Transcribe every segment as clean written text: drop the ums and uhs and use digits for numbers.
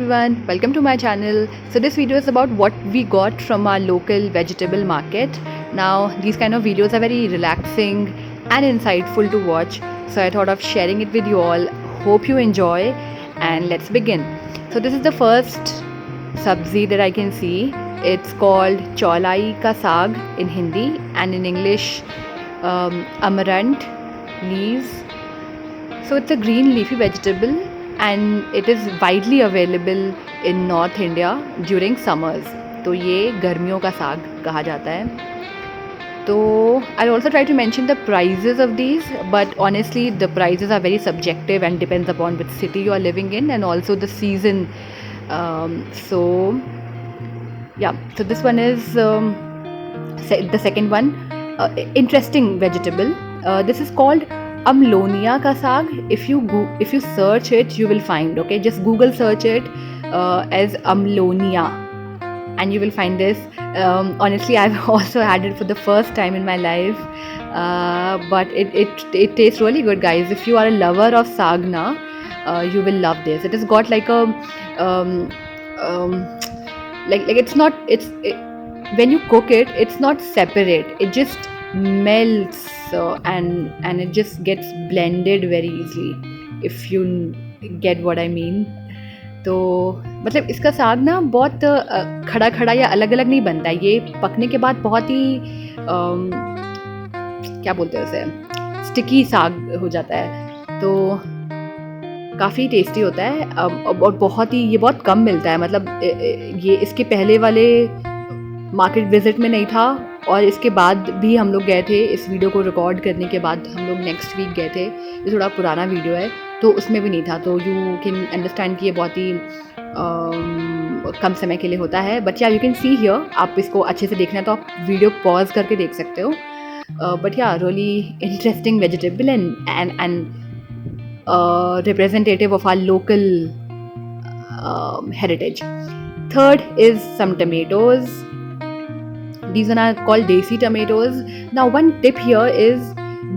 everyone, welcome to my channel. So this video is about what we got from our local vegetable market. Now these kind of videos are very relaxing and insightful to watch, so I thought of sharing it with you all. Hope you enjoy, and let's begin. So this is the first sabzi that I can see. It's called chaulai ka saag in Hindi, and in English amaranth leaves. So it's a green leafy vegetable and it is widely available in North India during summers. तो ये गर्मियों का साग कहा जाता है. तो I'll also try to mention the prices of these, but honestly the prices are very subjective and depends upon which city you are living in and also the season. So this one is the second one. Interesting vegetable. This is called amlonia ka saag. If you search it, you will find. Okay, just Google search it as amlonia, and you will find this. Honestly, I've also had it for the first time in my life, but it tastes really good, guys. If you are a lover of saag na, you will love this. It has got like a when you cook it, it's not separate. It just melts and it just gets blended very easily, if you get what I mean. तो मतलब इसका साग ना बहुत खड़ा खड़ा या अलग अलग नहीं बनता है. ये पकने के बाद बहुत ही क्या बोलते हैं उसे, स्टिकी साग हो जाता है. तो काफ़ी टेस्टी होता है और बहुत ही ये बहुत कम मिलता है. मतलब ये इसके पहले वाले मार्केट विजिट में नहीं था, और इसके बाद भी हम लोग गए थे. इस वीडियो को रिकॉर्ड करने के बाद हम लोग नेक्स्ट वीक गए थे. ये थोड़ा पुराना वीडियो है, तो उसमें भी नहीं था. तो यू कैन अंडरस्टैंड कि ये बहुत ही कम समय के लिए होता है. बट या यू कैन सी हियर, आप इसको अच्छे से देखना है तो आप वीडियो पॉज करके देख सकते हो. बट या really interesting vegetable and representative of our local heritage. Third is some tomatoes. These are called desi tomatoes. Now one tip here is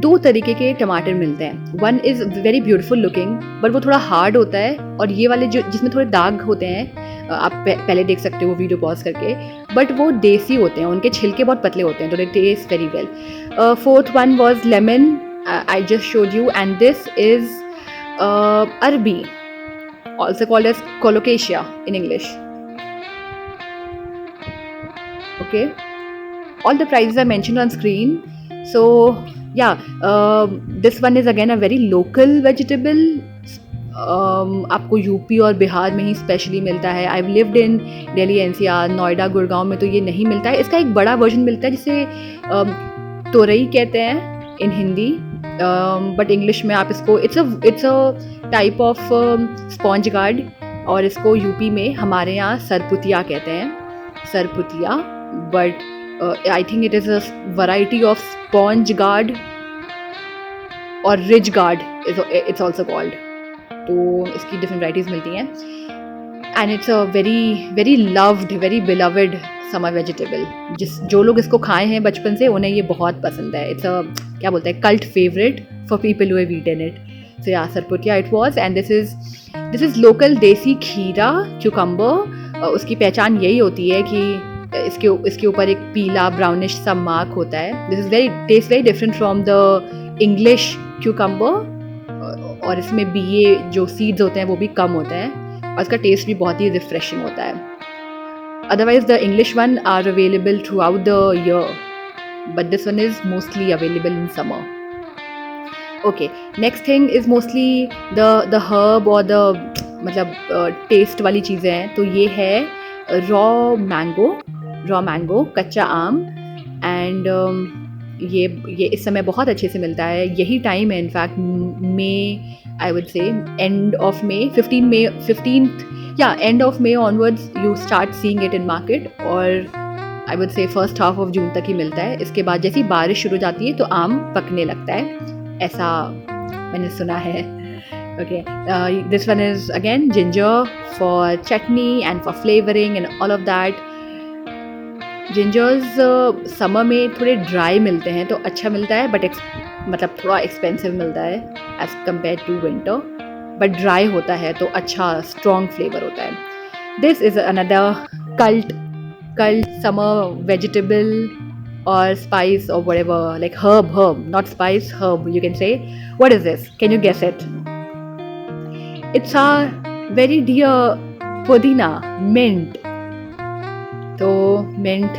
दो तरीके के टमाटर मिलते हैं. One is very beautiful looking, but वो थोड़ा हार्ड होता है. और ये वाले जो जिसमें थोड़े दाग होते हैं, आप पहले देख सकते हो वीडियो पॉज करके, बट वो देसी होते हैं. उनके छिलके बहुत पतले होते हैं, तो they taste very well. Fourth one was lemon. I just showed you, and this is Arbi, also called as colocasia in English. Okay, all the prices are mentioned on screen. So this one is again a very local vegetable. आपको UP और बिहार में ही specially मिलता है. I lived in Delhi, NCR, Noida, Gurgaon में तो ये नहीं मिलता है. इसका एक बड़ा वर्जन मिलता है जिसे तोरई कहते हैं इन हिंदी, बट इंग्लिश में आप इसको it's a type of sponge gourd, और इसको यूपी में हमारे यहाँ सरपुतिया कहते हैं. सरपुतिया, but I think it is a variety of sponge gourd और ridge gourd it's also called. तो इसकी डिफरेंट वैराइटीज़ मिलती हैं. And it's a very very loved, very beloved summer vegetable. जो लोग इसको खाए हैं बचपन से, उन्हें ये बहुत पसंद है. इट्स अ क्या बोलते हैं, cult favourite for people who have eaten it. So yeah सरपुतिया it was. And this is local desi khira cucumber. उसकी पहचान यही होती है कि इसके ऊपर एक पीला ब्राउनिश सा मार्क होता है. This is test very different from the English cucumber, और इसमें बीए जो सीड्स होते हैं वो भी कम होते हैं, और इसका टेस्ट भी बहुत ही रिफ्रेशिंग होता है. Otherwise, the English one are available throughout the year, but this one is mostly available in summer. Okay, next thing is mostly the herb or the मतलब taste वाली चीज़ें हैं. तो ये है raw mango, कच्चा आम. एंड ये इस समय बहुत अच्छे से मिलता है. यही टाइम है in fact, May, I would say end of May, 15th. End of May onwards you start seeing it in market, और I would say first half of June तक ही मिलता है. इसके बाद जैसी बारिश शुरू हो जाती है तो आम पकने लगता है, ऐसा मैंने सुना है. Okay, this one is again ginger for chutney and for flavoring and all of that. Gingers summer में थोड़े ड्राई मिलते हैं तो अच्छा मिलता है, बट मतलब थोड़ा एक्सपेंसिव मिलता है as compare to winter. But dry होता है तो अच्छा स्ट्रॉन्ग फ्लेवर होता है. This is another cult summer vegetable or spice or whatever, like herb, not spice, herb you can say. What is this? Can you guess it? It's our very dear पुदीना, mint. तो mint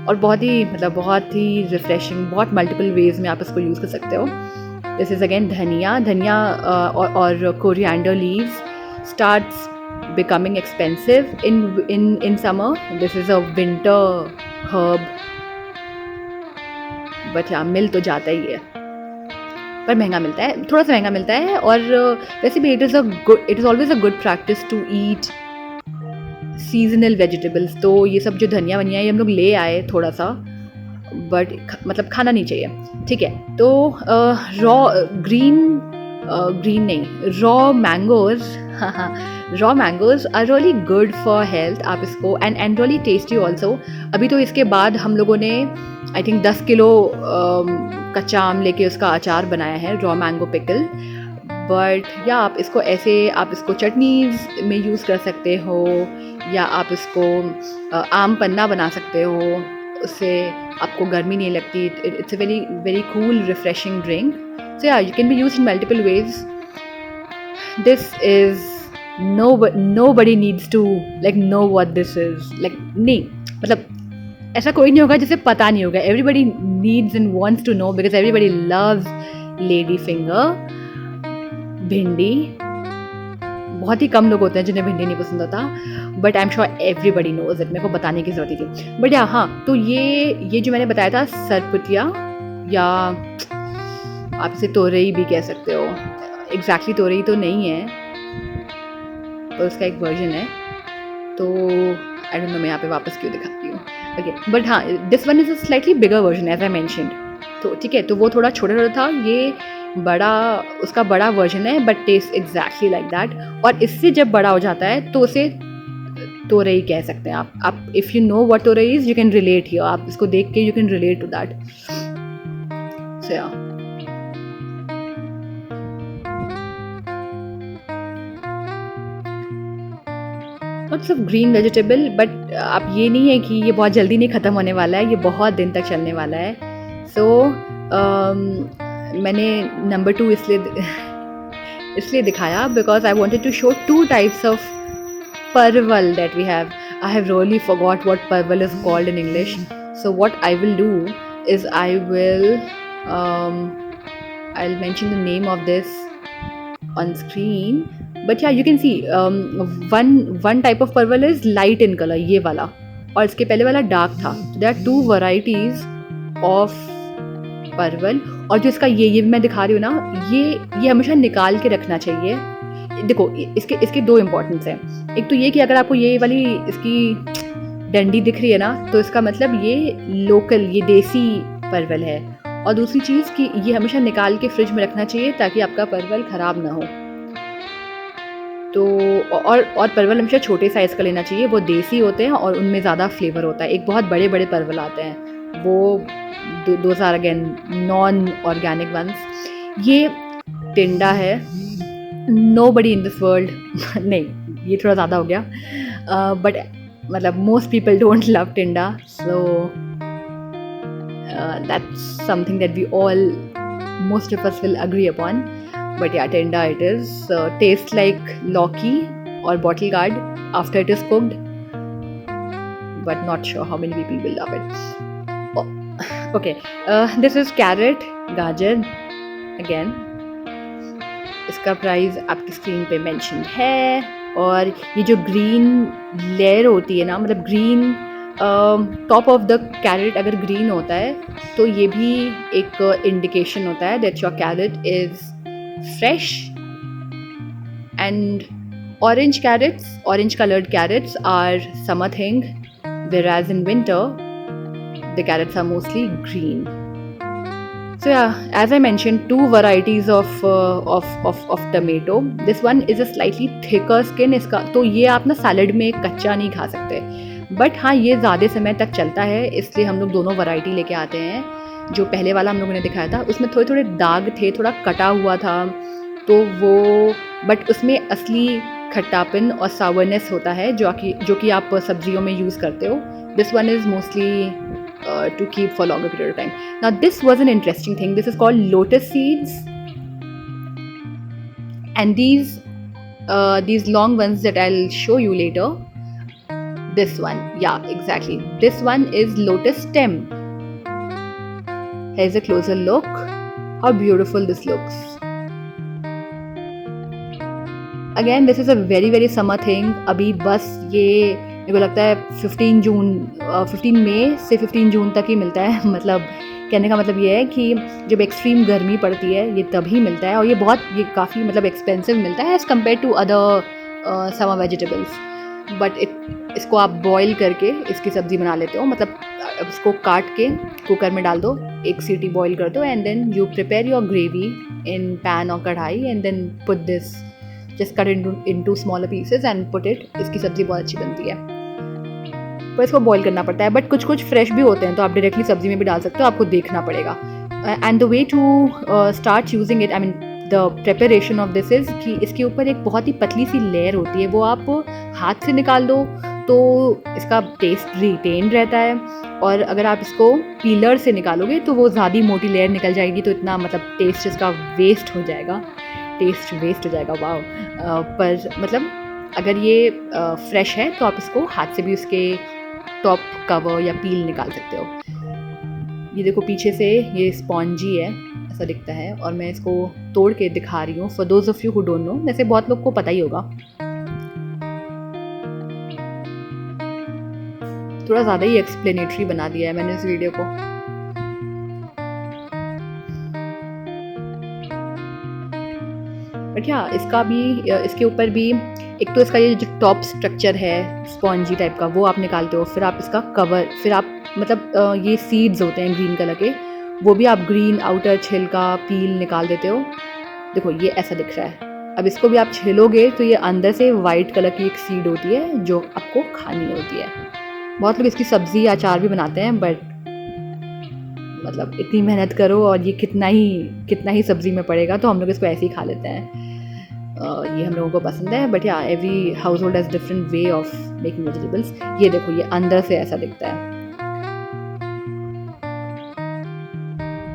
और बहुत ही refreshing, बहुत multiple ways में आप इसको use कर सकते हो. दिस इज़ अगेन धनिया और coriander leaves starts becoming expensive in summer. This is a winter herb, but yeah, मिल तो जाता ही है, पर महंगा मिलता है, थोड़ा सा महंगा मिलता है. और वैसे भी it is always a good practice to eat seasonal vegetables. तो ये सब जो धनिया वनिया ये हम लोग ले आए थोड़ा सा, बट मतलब खाना नहीं चाहिए, ठीक है. तो raw mangoes raw mangoes are really good for health. आप इसको एंड रियली टेस्टी ऑल्सो. अभी तो इसके बाद हम लोगों ने आई थिंक 10 किलो कच्चा आम लेके उसका अचार बनाया है, रॉ मैंगो पिकल. बट या आप इसको चटनीज में यूज़ कर सकते हो, या आप इसको आम पन्ना बना सकते हो, उससे आपको गर्मी नहीं लगती. It's a very very cool refreshing drink. So yeah you can be used in multiple ways. This is nobody needs to like know what this is. like नहीं, मतलब ऐसा कोई नहीं होगा जिसे पता नहीं होगा. everybody needs and wants to know because everybody loves lady finger. भिंडी, बहुत ही कम लोग होते हैं जिन्हें भिंडी नहीं पसंद होता, but I am sure everybody knows it. मेरे को बताने की ज़रूरत थी. बट या हाँ, तो ये जो मैंने बताया था सरपुतिया, या आप इसे तोरई भी कह सकते हो. एग्जैक्टली तोरई तो नहीं है, तो उसका एक वर्जन है. तो आई डोंट नो, मैं यहाँ पे वापस क्यों दिखाती हूँ. ओके, बट हाँ, this one is a slightly bigger version as I mentioned. तो ठीक है, तो वो थोड़ा छोटा था, ये उसका बड़ा वर्जन है, but taste exactly like that. और इससे जब बड़ा हो जाता है तो उसे तोरई कह सकते हैं आप. If you know what torai is, you can relate here. आप इसको देख के you can relate to that. So yeah lots of green vegetable, but आप ये नहीं है कि ये बहुत जल्दी नहीं ख़त्म होने वाला है, ये बहुत दिन तक चलने वाला है. सो मैंने नंबर 2 इसलिए दिखाया because I wanted to show 2 types of parwal that we have. I have really forgot what parwal is called in English. So what I will do is I will mention the name of this on screen, but yeah, you can see one type of parval is light in color, ये वाला, और इसके पहले वाला dark था. there are 2 varieties of परवल. और जो इसका ये मैं दिखा रही हूँ ना, ये हमेशा निकाल के रखना चाहिए. देखो, इसके 2 इम्पोर्टेंस हैं. एक तो ये कि अगर आपको ये वाली इसकी डंडी दिख रही है ना, तो इसका मतलब ये लोकल, ये देसी परवल है. और दूसरी चीज़ कि ये हमेशा निकाल के फ्रिज में रखना चाहिए ताकि आपका परवल ख़राब ना हो. तो और परवल हमेशा छोटे साइज़ का लेना चाहिए, वो देसी होते हैं और उनमें ज़्यादा फ्लेवर होता है. एक बहुत बड़े बड़े परवल आते हैं, वो those are again non organic ones. ये टिंडा है. नोबडी इन दिस वर्ल्ड नहीं, ये थोड़ा ज़्यादा हो गया, बट मतलब मोस्ट पीपल डोंट लव टिंडा. सो that's something that most of us will agree upon. But yeah, tinda it is. Tastes like lauki or bottle gourd after it is cooked, but not sure how many people will love it. Oh, okay, this is carrot, gajar again. इसका price आपकी screen पे mention है. और ये जो green layer होती है ना, मतलब green top of the carrot अगर ग्रीन होता है तो ये भी एक इंडिकेशन होता है that your carrot is fresh. And orange coloured carrots are summer thing, whereas in winter the carrots are mostly green. So yeah, as I mentioned, 2 varieties of tomato. This one is a slightly thicker skin. इसका तो ये आप ना salad में कच्चा नहीं खा सकते, बट हाँ, ये ज़्यादा समय तक चलता है, इसलिए हम लोग दोनों वैरायटी लेके आते हैं. जो पहले वाला हम लोगों ने दिखाया था उसमें थोड़े दाग थे, थोड़ा कटा हुआ था, तो वो, बट उसमें असली खट्टापन और सावरनेस होता है जो कि आप सब्जियों में यूज़ करते हो. This one is mostly to keep for longer period of time. Now this was an interesting thing. This is called lotus seeds, and these long ones that I'll show you later. This one, yeah, exactly. This one is lotus stem. Here's a closer look. How beautiful this looks. Again, this is a very very summer thing. अभी बस ये मेरे को लगता है 15 मई से 15 जून तक ही मिलता है. मतलब कहने का मतलब ये है कि जब एक्सट्रीम गर्मी पड़ती है ये तभी मिलता है, और ये काफ़ी मतलब एक्सपेंसिव मिलता है as compare to other summer vegetables. But इसको आप बॉईल करके इसकी सब्ज़ी बना लेते हो. मतलब इसको काट के कुकर में डाल दो, एक सीटी बॉईल कर दो, and then you prepare your gravy in pan और कढ़ाई, and then put this, just cut into smaller pieces and put it. इसकी सब्ज़ी बहुत अच्छी बनती है, पर इसको बॉईल करना पड़ता है. बट कुछ फ्रेश भी होते हैं तो आप डायरेक्टली सब्जी में भी डाल सकते हो, आपको देखना पड़ेगा. And the way to start using it, I mean the preparation of this is कि इसके ऊपर एक बहुत ही पतली सी लेयर होती है, वो आप हाथ से निकाल दो तो इसका टेस्ट रिटेन रहता है, और अगर आप इसको पीलर से निकालोगे तो वो ज़्यादा मोटी लेयर निकल जाएगी, तो इतना मतलब टेस्ट इसका वेस्ट हो जाएगा. वाह. पर मतलब अगर ये फ्रेश है तो आप इसको हाथ से भी उसके टॉप कवर या पील निकाल सकते हो. ये देखो पीछे से ये स्पॉन्जी है, ऐसा दिखता है, और मैं इसको तोड़ के दिखा रही हूँ. For those of you who don't know, वैसे बहुत लोग को पता ही होगा. थोड़ा ज़्यादा ही एक्सप्लेनेटरी बना दिया है मैंने इस वीडियो को. बट या इसके ऊपर भी एक तो इसका ये जो टॉप स्ट्रक्चर है स्पॉन्जी टाइप का, वो आप निकालते हो. फिर आप इसका कवर, फिर आप मतलब ये सीड्स होते हैं ग्रीन कलर के, वो भी आप ग्रीन आउटर छिलका पील निकाल देते हो. देखो ये ऐसा दिख रहा है. अब इसको भी आप छिलोगे तो ये अंदर से वाइट कलर की एक सीड होती है जो आपको खानी होती है. बहुत लोग इसकी सब्ज़ी या अचार भी बनाते हैं, बट मतलब इतनी मेहनत करो और ये कितना ही सब्ज़ी में पड़ेगा, तो हम लोग इसको ऐसे ही खा लेते हैं. ये हम लोगों को पसंद है. बट या every household has different way of making vegetables. ये देखो ये अंदर से ऐसा दिखता है.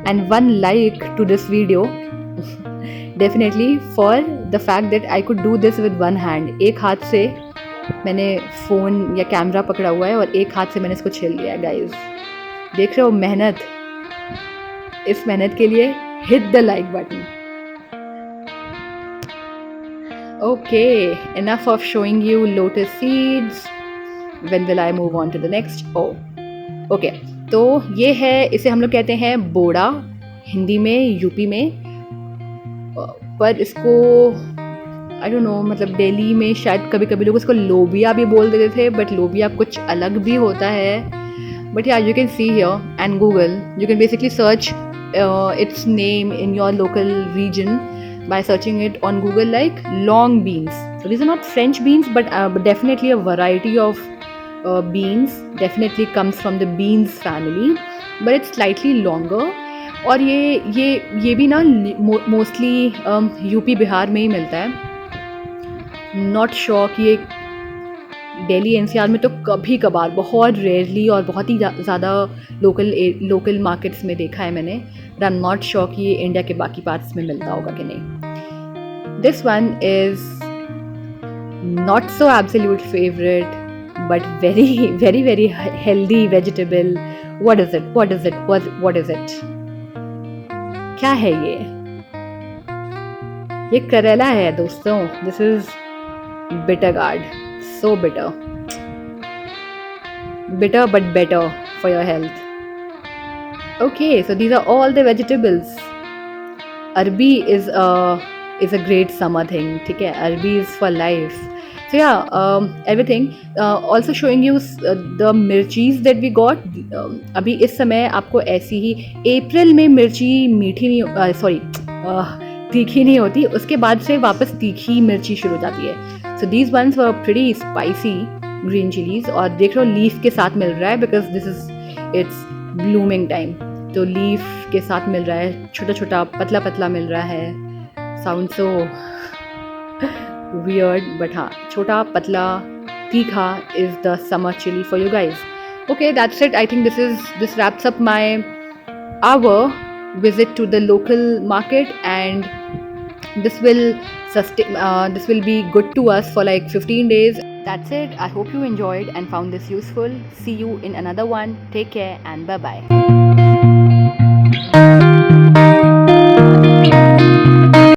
And one like to this video definitely for the fact that I could do this with one hand. एक हाथ से मैंने फ़ोन या कैमरा पकड़ा हुआ है और एक हाथ से मैंने इसको छील लिया है. गाइस देख रहे हो मेहनत. इस मेहनत के लिए hit the like button. Okay, enough of showing you lotus seeds. When will I move on to the next? Oh, okay. तो ये है, इसे हम लोग कहते हैं बोड़ा हिंदी में, यूपी में. पर इसको आई डोंट नो, मतलब दिल्ली में शायद कभी कभी लोग इसको लोबिया भी बोल देते थे, बट लोबिया कुछ अलग भी होता है. बट या you can see here and Google, you can basically search its name in your local region by searching it on Google like long beans. So these are not French beans, but definitely a variety of beans. Definitely comes from the beans family, but it's slightly longer. और ये भी ना mostly UP Bihar में ही मिलता है. Not sure कि ये Delhi NCR में तो कभी कभार, बहुत रेयरली और बहुत ही ज़्यादा लोकल मार्केट्स में देखा है मैंने. But I am not sure कि ये इंडिया के बाकी पार्ट्स में मिलता होगा कि नहीं. This one is not so absolute favourite, but very very very healthy vegetable. What is it? क्या है ये करेला है दोस्तों. This is bitter gourd. So bitter but better for your health. Okay, so these are all the vegetables. Arbi is a great summer thing. ठीक है, Arbi is for life. So yeah, everything. Also showing you the mirchis that we got. अभी इस समय आपको ऐसी ही अप्रैल में मिर्ची मीठी नहीं, तीखी नहीं होती, उसके बाद से वापस तीखी मिर्ची शुरू हो जाती है. So these ones were pretty spicy green chilies. और देख लो लीफ के साथ मिल रहा है because this is its blooming time. तो लीफ के साथ मिल रहा है, छोटा छोटा पतला पतला मिल रहा है. Sounds so weird, but हाँ, छोटा, पतला, तीखा is the summer chili for you guys. Okay, that's it. I think this wraps up my hour visit to the local market, and this will this will be good to us for like 15 days. That's it. I hope you enjoyed and found this useful. See you in another one. Take care and bye bye.